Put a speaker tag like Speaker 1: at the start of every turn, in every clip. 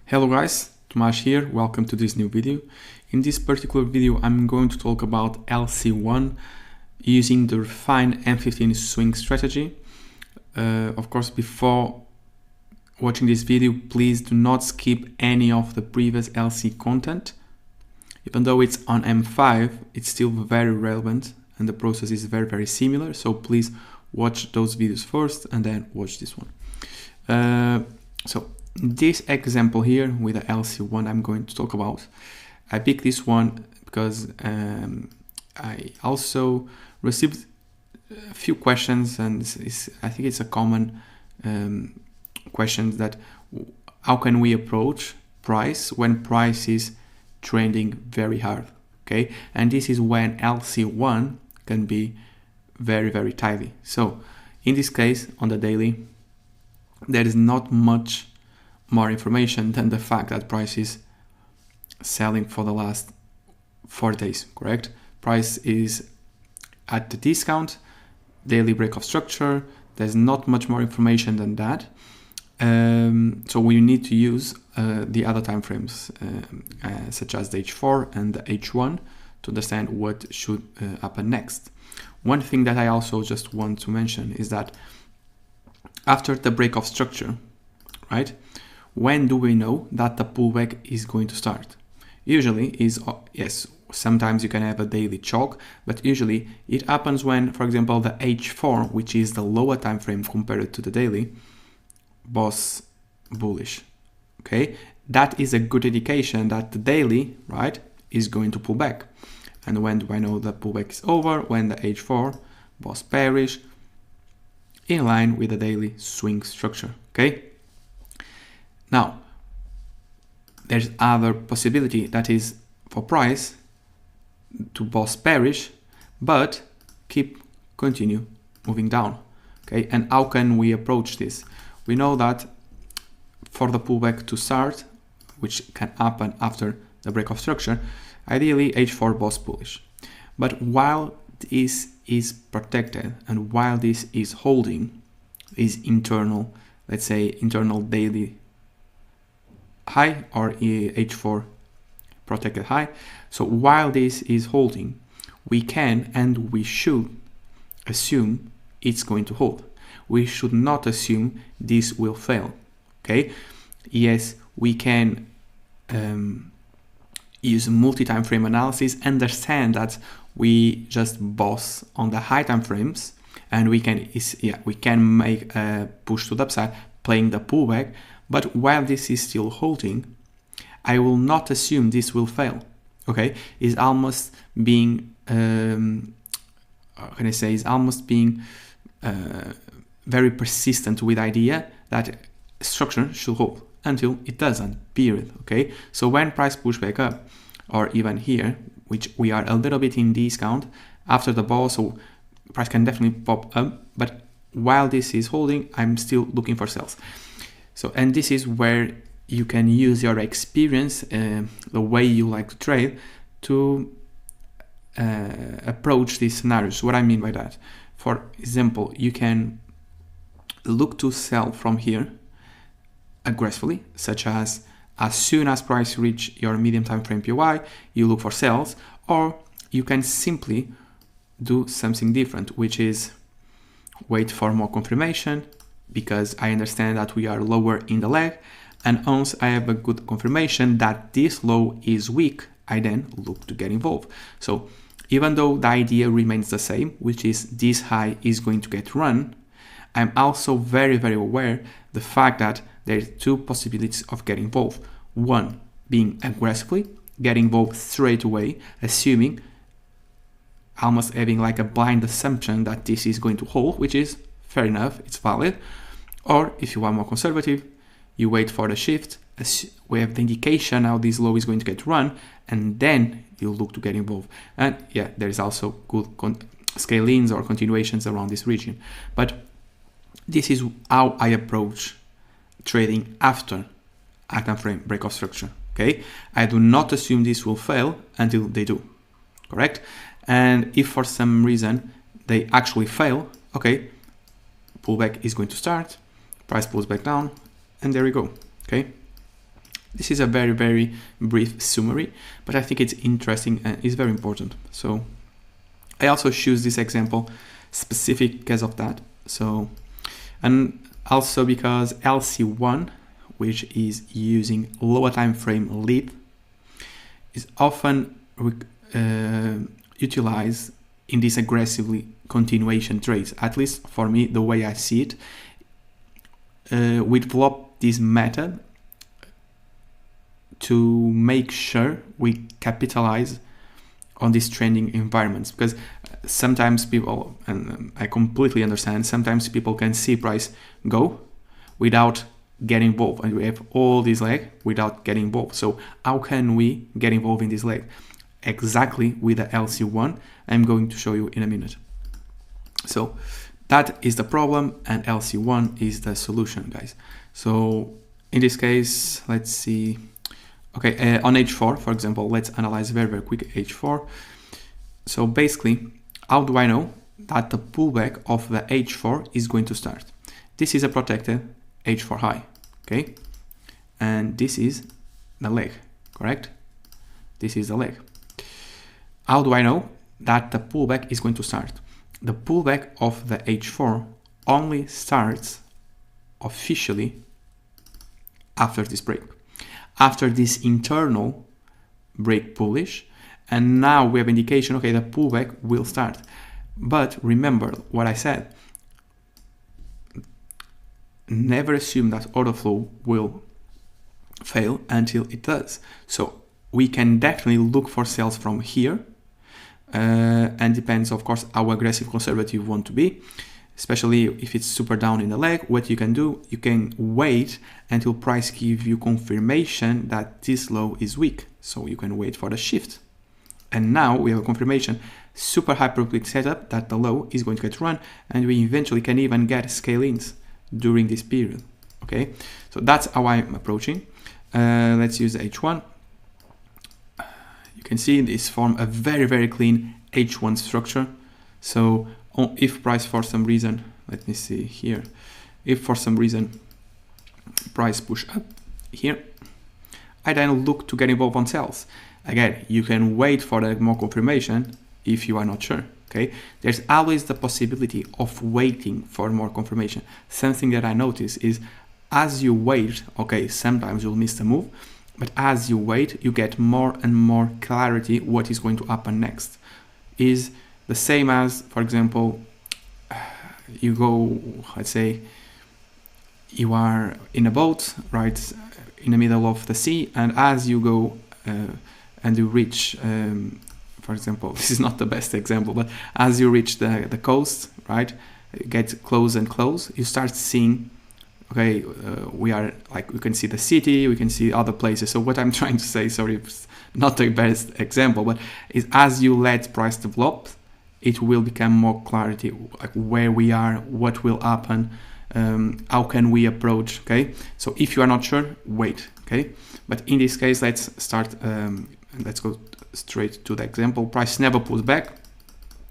Speaker 1: Hello guys, Tomasz here, welcome to this new video. In this particular video I'm going to talk about LC1 using the refined M15 swing strategy. Of course, before watching this video, please do not skip any of the previous LC content. Even though it's on M5, it's still very relevant and the process is very similar, so please watch those videos first and then watch this one. So this example here with the LC1 I'm going to talk about, I picked this one because I also received a few questions, and I think it's a common question that how can we approach price when price is trending very hard, okay? And this is when LC1 can be very tidy. So in this case, on the daily, there is not much more information than the fact that price is selling for the last 4 days, correct? Price is at the discount, daily breakout structure. There's not much more information than that. So we need to use the other time frames, such as the H4 and the H1, to understand what should happen next. One thing that I also just want to mention is that after the breakout structure, right? When do we know that the pullback is going to start? Usually is, yes, sometimes you can have a daily chalk, but usually it happens when, for example, the H4, which is the lower time frame compared to the daily, was bullish, okay? That is a good indication that the daily, right, is going to pull back. And when do I know the pullback is over? When the H4 was bearish, in line with the daily swing structure, okay? Now, there's other possibility, that is for price to boss bearish, but continue moving down, okay? And how can we approach this? We know that for the pullback to start, which can happen after the breakout structure, ideally H4 boss bullish. But while this is protected and while this is holding is internal, let's say internal daily high or H4 protected high. So while this is holding, we can and we should assume it's going to hold. We should not assume this will fail, okay? Yes, we can use multi-time frame analysis, understand that we just boss on the high time frames, and we can make a push to the upside playing the pullback. But while this is still holding, I will not assume this will fail, okay? It's almost being, how can I say, it's almost being very persistent with the idea that structure should hold until it doesn't, period, okay? So when price push back up, or even here, which we are a little bit in discount after the ball, so price can definitely pop up, but while this is holding, I'm still looking for sales. So, and this is where you can use your experience, the way you like to trade, to approach these scenarios. What I mean by that, for example, you can look to sell from here aggressively, such as soon as price reach your medium time frame POI, you look for sales, or you can simply do something different, which is wait for more confirmation, because I understand that we are lower in the leg, and once I have a good confirmation that this low is weak, I then look to get involved. So even though the idea remains the same, which is this high is going to get run, I'm also very aware the fact that there are two possibilities of getting involved. One, being aggressively, getting involved straight away, assuming, almost having like a blind assumption that this is going to hold, which is fair enough, it's valid. Or if you are more conservative, you wait for the shift, we have the indication how this low is going to get run, and then you look to get involved. And yeah, there is also good scale-ins or continuations around this region. But this is how I approach trading after a time frame breakout structure, okay? I do not assume this will fail until they do, correct? And if for some reason they actually fail, okay, pullback is going to start, price pulls back down, and there we go, okay? This is a very, very brief summary, but I think it's interesting and it's very important. So I also choose this example specific because of that. So, and also because LC1, which is using lower time frame lead, is often utilized in these aggressively continuation trades. At least for me, the way I see it, we developed this method to make sure we capitalize on these trending environments, because sometimes people, and I completely understand, sometimes people can see price go without getting involved, and we have all this leg without getting involved. So how can we get involved in this leg? Exactly with the LC1 I'm going to show you in a minute. So that is the problem, and LC1 is the solution, guys. So in this case, let's see. Okay, on H4, for example, let's analyze very, very quick H4. So basically, how do I know that the pullback of the H4 is going to start? This is a protected H4 high, okay? And this is the leg, correct? This is the leg. How do I know that the pullback is going to start? The pullback of the H4 only starts officially after this break. After this internal break bullish, and now we have indication, okay, the pullback will start. But remember what I said, never assume that order flow will fail until it does. So we can definitely look for sales from here, and depends, of course, how aggressive conservative you want to be. Especially if it's super down in the leg, what you can do, you can wait until price gives you confirmation that this low is weak. So you can wait for the shift. And now we have a confirmation, super high probability setup that the low is going to get run, and we eventually can even get scale-ins during this period. Okay, so that's how I'm approaching. Let's use H1. You can see this form a very, very clean H1 structure. So if price for some reason, let me see here, if for some reason price push up here, I then look to get involved on sales. Again, you can wait for the more confirmation if you are not sure, okay? There's always the possibility of waiting for more confirmation. Something that I notice is as you wait, okay, sometimes you'll miss the move, but as you wait, you get more and more clarity what is going to happen next. Is the same as, for example, you go, let's say, you are in a boat, right, in the middle of the sea, and as you go and you reach, for example, this is not the best example, but as you reach the coast, right, you get close and close, you start seeing, okay, we are like, we can see the city, we can see other places. So what I'm trying to say, sorry, it's not the best example, but is as you let price develop, it will become more clarity, like where we are, what will happen, how can we approach, okay? So if you are not sure, wait, okay? But in this case, let's start, let's go straight to the example. Price never pulls back,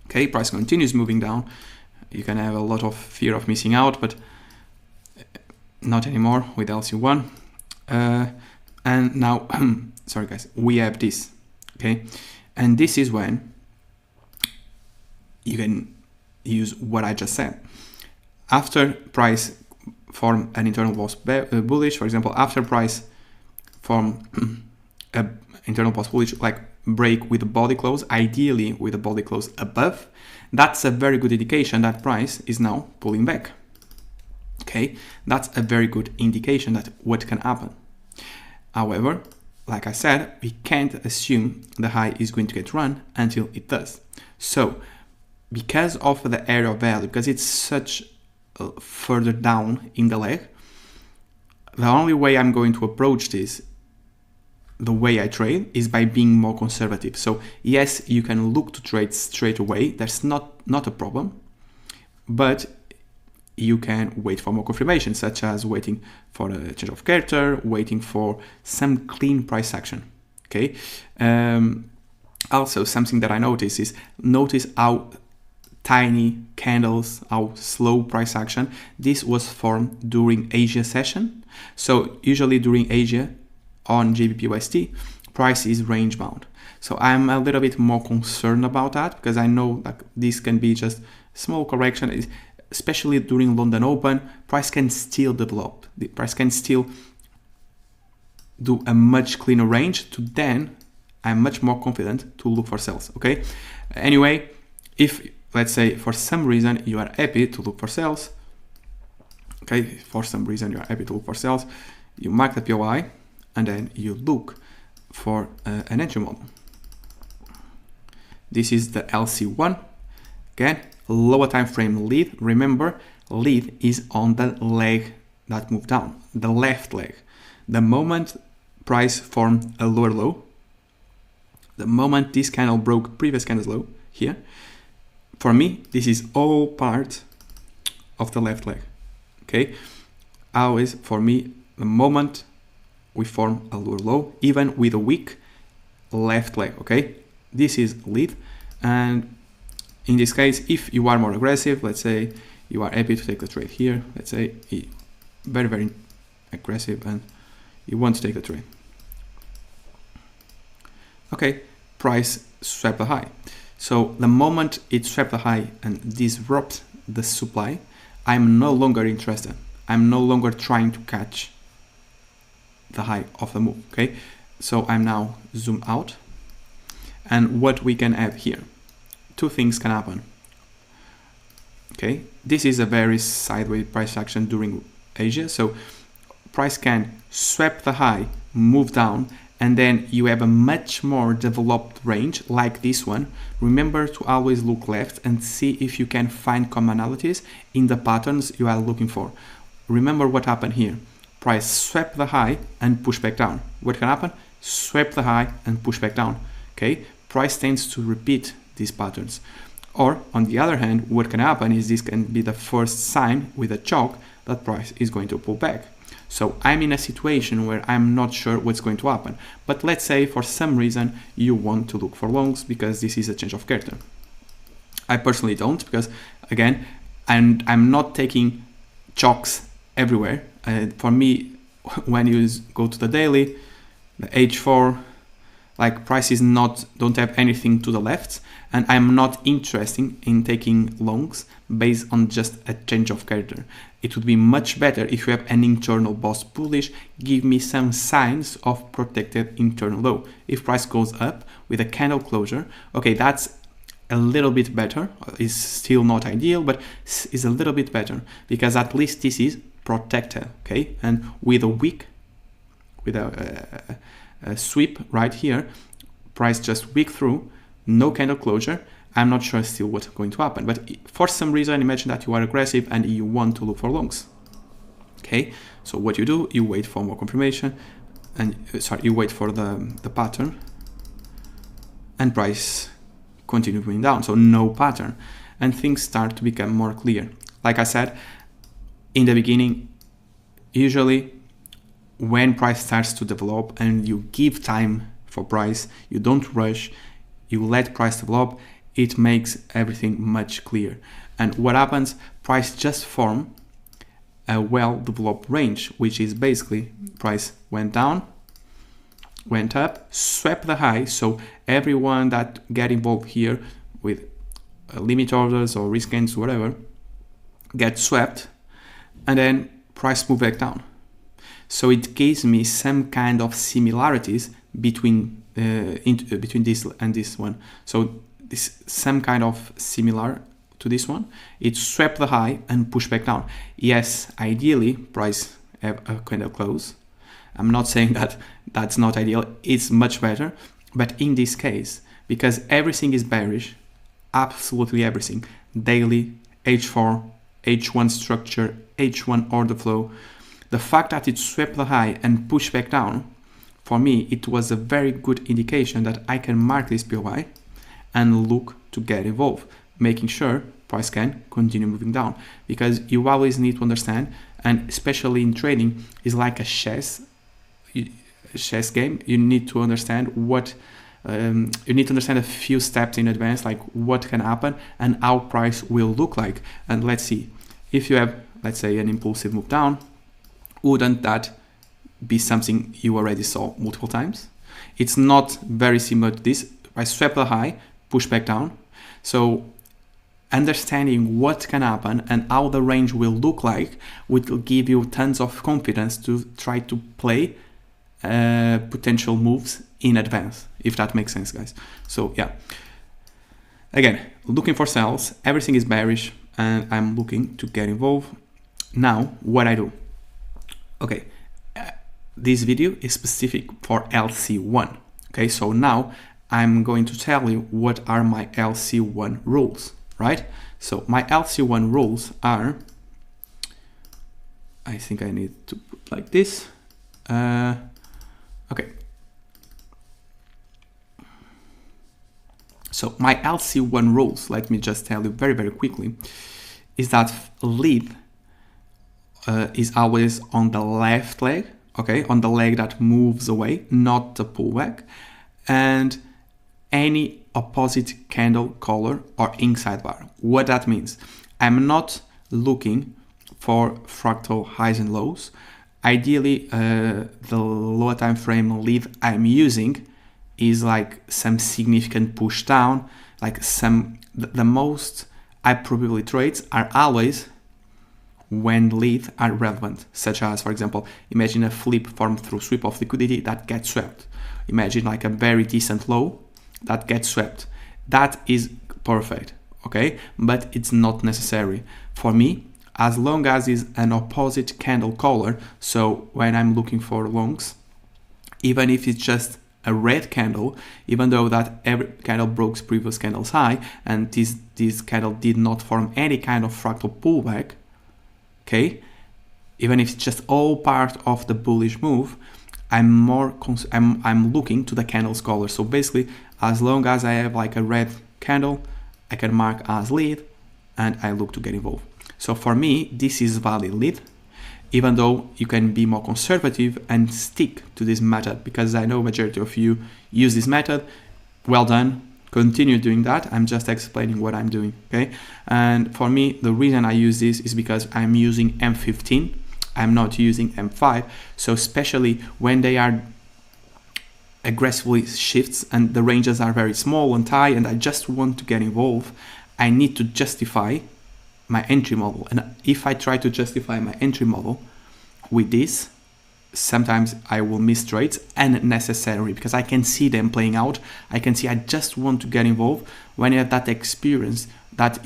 Speaker 1: okay? Price continues moving down. You can have a lot of fear of missing out, but not anymore with LC1. And now, sorry guys, we have this, okay? And this is when you can use what I just said. After price form an internal pulse bullish, for example, after price form an internal pulse bullish, like break with the body close, ideally with the body close above, that's a very good indication that price is now pulling back. Okay, that's a very good indication that what can happen. However, like I said, we can't assume the high is going to get run until it does. So because of the area of value, because it's such further down in the leg, the only way I'm going to approach this, the way I trade, is by being more conservative. So yes, you can look to trade straight away. That's not a problem, but you can wait for more confirmation, such as waiting for a change of character, waiting for some clean price action, okay? Also, something that I notice is, notice how tiny candles, how slow price action. This was formed during Asia session. So usually during Asia, on GBP/USD, price is range bound. So I'm a little bit more concerned about that, because I know that this can be just small correction, especially during London Open. Price can still develop. The price can still do a much cleaner range. To then, I'm much more confident to look for sales. Okay. Anyway, if let's say for some reason you are happy to look for sales, okay, for some reason you are happy to look for sales, you mark the POI and then you look for an entry model. This is the LC1. Again, lower time frame lead. Remember, lead is on the leg that moved down, the left leg. The moment price formed a lower low, the moment this candle broke previous candle's low here, for me, this is all part of the left leg. Okay, always for me, the moment we form a lower low, even with a weak left leg. Okay, this is lead. And in this case, if you are more aggressive, let's say you are happy to take the trade here, let's say very, very aggressive and you want to take the trade. Okay, price swept the high. So the moment it swept the high and disrupt the supply, I'm no longer interested. I'm no longer trying to catch the high of the move. Okay, so I'm now zoom out. And what we can have here, two things can happen. Okay, this is a very sideways price action during Asia. So price can sweep the high, move down, and then you have a much more developed range like this one. Remember to always look left and see if you can find commonalities in the patterns you are looking for. Remember what happened here. Price swept the high and push back down. What can happen? Swept the high and push back down. Okay, price tends to repeat these patterns. Or on the other hand, what can happen is this can be the first sign with a chalk that price is going to pull back. So I'm in a situation where I'm not sure what's going to happen. But let's say for some reason you want to look for longs because this is a change of character. I personally don't, because again, I'm not taking chalks everywhere. For me, when you go to the daily, the H4, like prices don't have anything to the left, and I'm not interested in taking longs based on just a change of character. It would be much better if you have an internal boss bullish, give me some signs of protected internal low. If price goes up with a candle closure, okay, that's a little bit better. It's still not ideal, but it's a little bit better because at least this is protected, okay? And with a wick, with a sweep right here, price just wick through, no candle closure. I'm not sure still what's going to happen, but for some reason, imagine that you are aggressive and you want to look for longs. Okay, so what you do, you wait for more confirmation, and you wait for the pattern, and price continue going down. So no pattern, and things start to become more clear. Like I said in the beginning, usually when price starts to develop and you give time for price, you don't rush, you let price develop, it makes everything much clearer. And what happens, price just form a well-developed range, which is basically price went down, went up, swept the high. So everyone that get involved here with limit orders or risk gains, whatever, get swept, and then price move back down. So it gives me some kind of similarities between this and this one. So this some kind of similar to this one. It swept the high and pushed back down. Yes, ideally price have a candle close. I'm not saying that that's not ideal. It's much better. But in this case, because everything is bearish, absolutely everything, daily, H4, H1 structure, H1 order flow, the fact that it swept the high and pushed back down, for me, it was a very good indication that I can mark this POI and look to get involved, making sure price can continue moving down. Because you always need to understand, and especially in trading, is like a chess game. You need to understand you need to understand a few steps in advance, like what can happen and how price will look like. And let's see, if you have, let's say, an impulsive move down, wouldn't that be something you already saw multiple times. It's not very similar to this. I swap the high, push back down. So understanding what can happen and how the range will look like will give you tons of confidence to try to play potential moves in advance, if that makes sense, guys. So yeah, again, looking for sells, everything is bearish, and I'm looking to get involved. Now, what I do? Okay, this video is specific for LC1. Okay, so now I'm going to tell you what are my LC1 rules, right? So my LC1 rules are, I think I need to put like this. Okay. So my LC1 rules, let me just tell you very, very quickly, is that lead is always on the left leg, okay, on the leg that moves away, not the pullback, and any opposite candle color or inside bar. What that means, I'm not looking for fractal highs and lows. Ideally, the lower time frame lead I'm using is like some significant push down, like the most high probability trades are always when leads are relevant, such as, for example, imagine a flip formed through sweep of liquidity that gets swept. Imagine like a very decent low that gets swept. That is perfect, okay? But it's not necessary. For me, as long as it's an opposite candle color, so when I'm looking for longs, even if it's just a red candle, even though that every candle broke previous candle's high, and this candle did not form any kind of fractal pullback, okay, even if it's just all part of the bullish move, I'm looking to the candle's color. So basically, as long as I have like a red candle, I can mark as lead, and I look to get involved. So for me, this is valid lead, even though you can be more conservative and stick to this method, because I know majority of you use this method. Well done, continue doing that. I'm just explaining what I'm doing, okay? And for me, the reason I use this is because I'm using M15. I'm not using M5. So especially when they are aggressively shifts and the ranges are very small and tight, and I just want to get involved, I need to justify my entry model. And if I try to justify my entry model with this, sometimes I will miss trades unnecessarily, because I can see them playing out. I can see I just want to get involved. When you have that experience that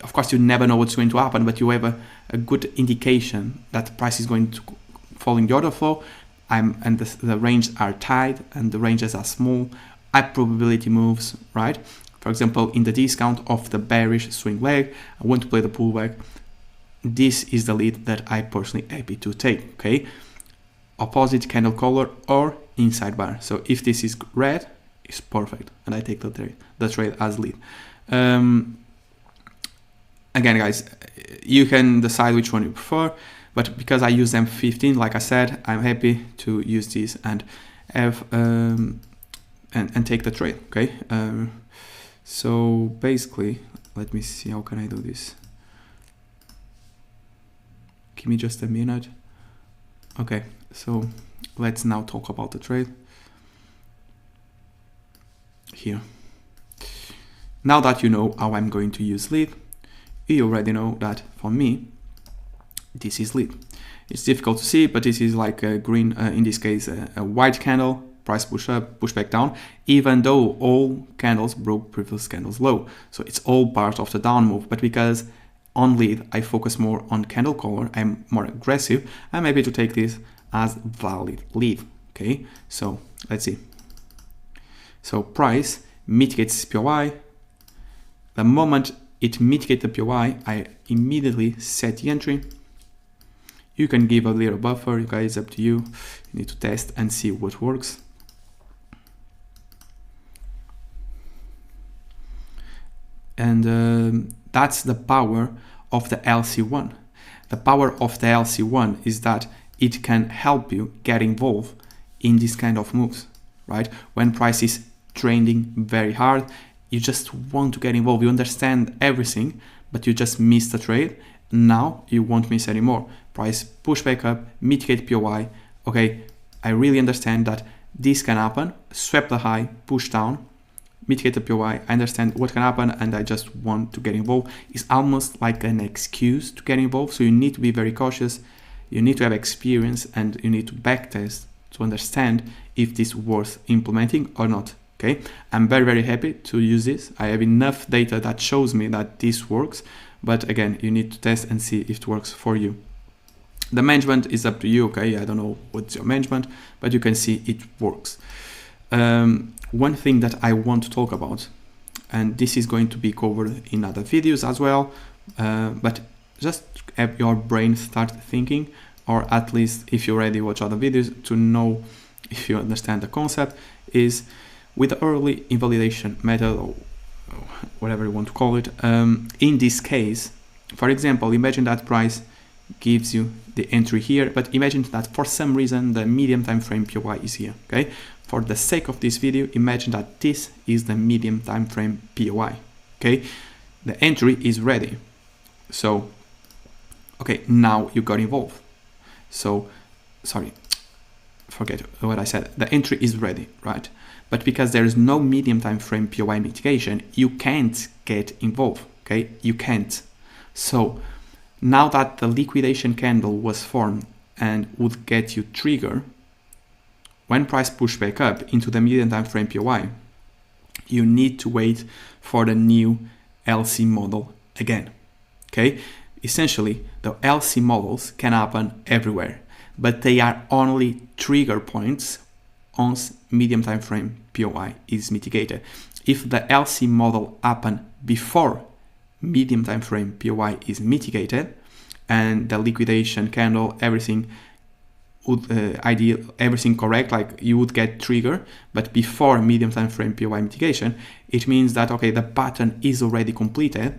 Speaker 1: of course you never know what's going to happen, but you have a good indication that the price is going to fall in the order flow, and the ranges are tight and the ranges are small, high probability moves, right? For example, in the discount of the bearish swing leg, I want to play the pullback. This is the lead that I personally happy to take, okay? Opposite candle color or inside bar. So if this is red, it's perfect, and I take the trade as lead. Again, guys, you can decide which one you prefer, but because I use M15, like I said, I'm happy to use this and have and take the trade, okay? So basically, let me see, how can I do this? Give me just a minute. Okay, so let's now talk about the trade. Here. Now that you know how I'm going to use lead, you already know that for me, this is lead. It's difficult to see, but this is like a green, in this case, a white candle, price push up, push back down, even though all candles broke previous candles low. So it's all part of the down move, but because on lead, I focus more on candle color, I'm more aggressive, I'm able to take this as valid lead, okay? So let's see. So price mitigates POI. The moment it mitigates the POI, I immediately set the entry. You can give a little buffer, you guys, up to you. You need to test and see what works. And that's the power of the LC1. The power of the LC1 is that it can help you get involved in this kind of moves, right? When price is trending very hard, you just want to get involved. You understand everything, but you just miss the trade. now you won't miss anymore. Price push back up, mitigate POI. Okay, I really understand that this can happen. Swap the high, push down, mitigate the POI. I understand what can happen and I just want to get involved. It's almost like an excuse to get involved. So you need to be very cautious. You need to have experience and you need to backtest to understand if this is worth implementing or not. Okay, I'm very happy to use this. I have enough data that shows me that this works, but again, you need to test and see if it works for you. The management is up to you. Okay, I don't know what's your management, but you can see it works. One thing that I want to talk about, and this is going to be covered in other videos as well, but just have your brain start thinking, or at least if you already watch other videos to know if you understand the concept, is with the early invalidation method, or whatever you want to call it. In this case, for example, imagine that price gives you the entry here, but imagine that for some reason the medium time frame POI is here. Okay, for the sake of this video, imagine that this is the medium time frame POI. Okay, the entry is ready. So okay, now you got involved. So sorry, forget what I said. The entry is ready, right? But because there is no medium time frame POI mitigation, you can't get involved. Okay, you can't. So now that the liquidation candle was formed and would get you trigger, when price push back up into the medium time frame POI, you need to wait for the new LC model again. Okay, essentially the LC models can happen everywhere, but they are only trigger points once medium time frame POI is mitigated. If the LC model happen before medium time frame POI is mitigated and the liquidation candle, everything would everything correct, like you would get trigger, but before medium time frame POI mitigation, it means that okay, the pattern is already completed,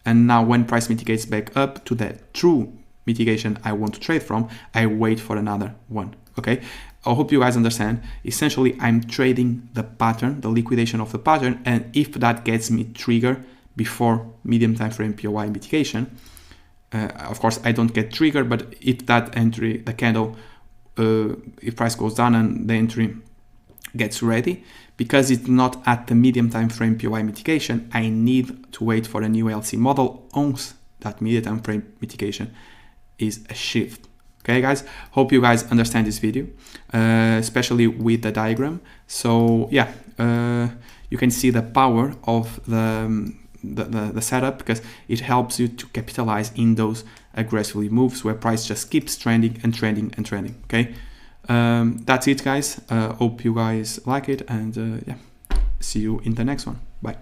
Speaker 1: and now when price mitigates back up to the true mitigation I want to trade from, I wait for another one. Okay, I hope you guys understand. Essentially, I'm trading the pattern, the liquidation of the pattern, and if that gets me trigger before medium time frame POI mitigation, of course I don't get trigger, but if that entry, the candle, if price goes down and the entry gets ready, because it's not at the medium time frame POI mitigation, I need to wait for a new LC model once that medium time frame mitigation is achieved. Okay guys, hope you guys understand this video, especially with the diagram. So yeah, you can see the power of the setup, because it helps you to capitalize in those aggressively moves where price just keeps trending and trending and trending. Okay, that's it guys. Hope you guys like it, and yeah, see you in the next one. Bye.